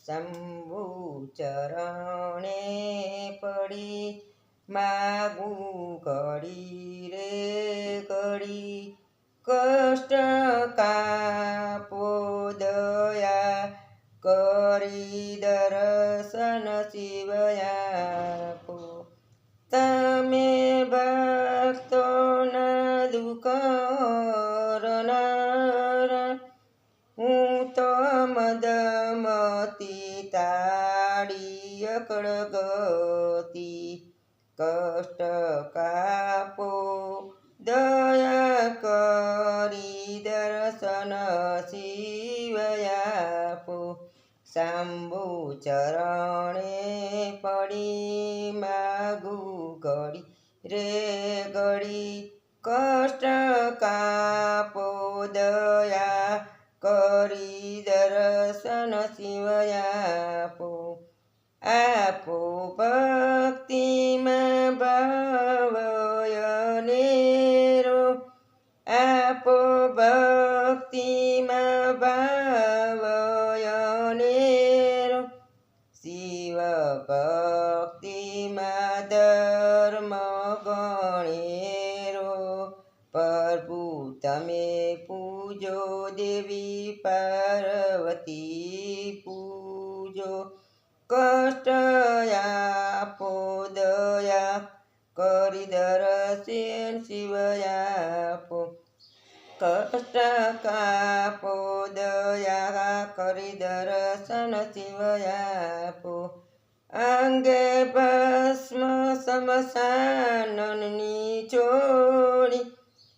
શંભુ ચરણે પડી માગું ઘડી રે ઘડી કષ્ટ કાપો દયા કરી દર્શન શિવયાપો તમે ભક્તોના દુઃખ હરનાર હું તો મદમતી તાળી અકળગતિ કષ્ટ કાપો દયા કરી દર્શન શિવયાપો શંભુ ચરણે પડી માગું ઘડી રે ઘડી કષ્ટ કાપો દયા કરી દર્શન શિવયાપો આપો ભક્તિમાં ભાવયનેરો આપો ભક્તિમાં ભાવયનેરો શિવ ભક્તિમાં ધર્મ ગણેરો પ્રભુ તમે પૂજો દેવી પાર્વતી પૂજો કષ્ટ આપો દયા કરી દર્શન શિવયાપો કષ્ટ કાપો દયા કરી દર્શન શિવયાપો અંગે ભસ્મ શમશાનની ચોળી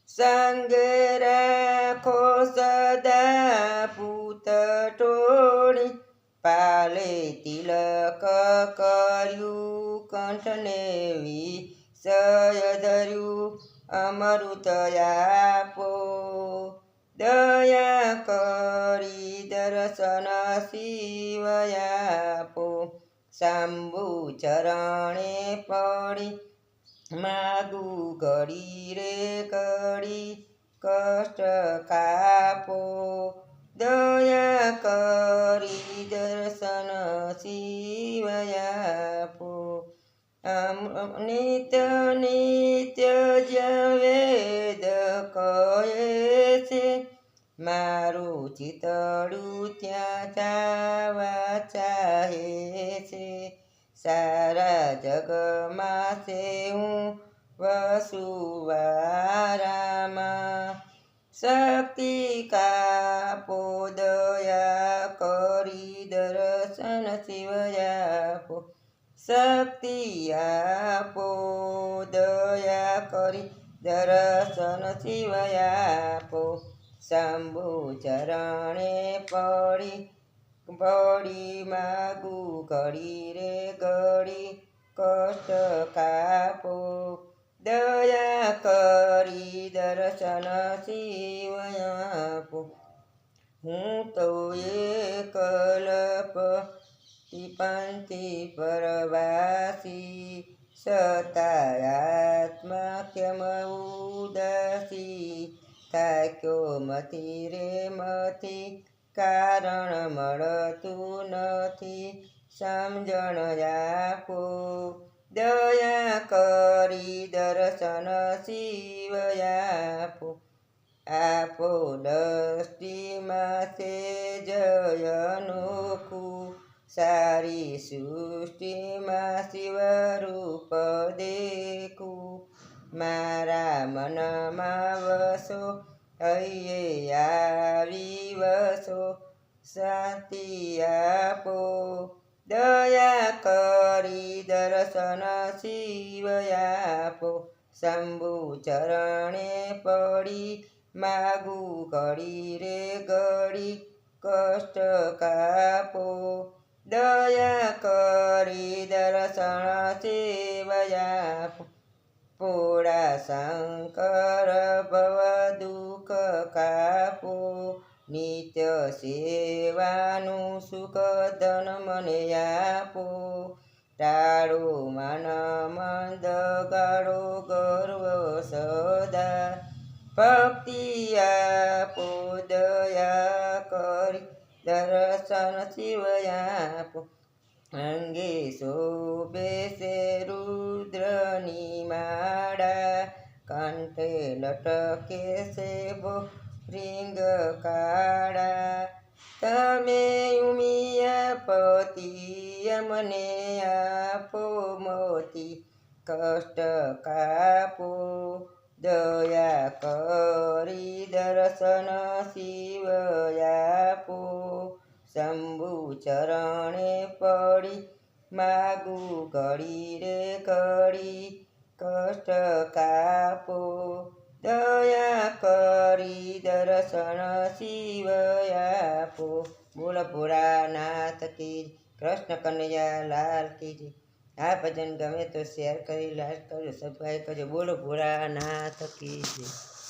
સંગે રાખો સદા પૂત ટોળી પાલે તિલક કર્યું કંઠને વિષય ધર્યું અમૃત આપો દયા કરી દર્શન શિવયાપો શંભુ ચરણે પડી માગું ઘડી રે ઘડી કષ્ટ કાપો દયા કરી દર્શન શિવયાપો નિત્ય નિત્ય વેદ કહે છે મારું ચિતડું ત્યાં જાવા ચાહે છે સારા જગમાં છે હું વસુવારામાં શક્તિ કાપો દયા કરી દર્શન શિવયાપો શક્તિ આપો દયા કરી દર્શન શિવયાપો શંભુ ચરણે પડી માગું ઘડી રે ઘડી કષ્ટ કાપો દયા કરી દર્શન શિવયાપો હું તો એકલ્પ પંથી પરવાસી સતાયાત્મા કેમ ઉદાસી થાક્યો મથી રે મથી કારણ મળતું નથી સમજણ આપો દયા કરી દર્શન શિવયાપો આપો દૃષ્ટિમાં છે જયનોખું સારી સૃષ્ટિમાં શિવરૂપ દેખું મારા મનમાં વસો હૈયે આવી વસો શાંતિ આપો દયા કરી દર્શન શિવયાપો શંભુ ચરણે પડી માગું ઘડી રે ઘડી કષ્ટ કાપો દયા કરી દર્શન શિવયાપો પોળા શંકર ભવ દુઃખ કાપો નિત્ય સેવાનું સુખ ધન મને આપો ટાળો માન મંદ ગાળો ગર્વ સદા ભક્તિ આપો દયા કરી દર્શન શિવ આપો. અંગે શોભે છે રુદ્રની માળા, કંઠે લટકે છે રીંગ કાળા. તમે ઉમિયાપતિ અમને આપો મોતી, કષ્ટ કાપો દયા કરી દર્શન શિવ આપો. શંભુ ચરણે પડી માગું ઘડી રે ઘડી, કષ્ટ કાપો દયા કરી દર્શન શિવ આપો. બોલ ભોળાનાથ કી જય. કૃષ્ણ કનૈયા લાલ કી જય. આ ભજન ગમે તો શેર કરી લાઈક કરજો, સબસ્ક્રાઈબ કરજો. બોલો ભોળાનાથ કી જય.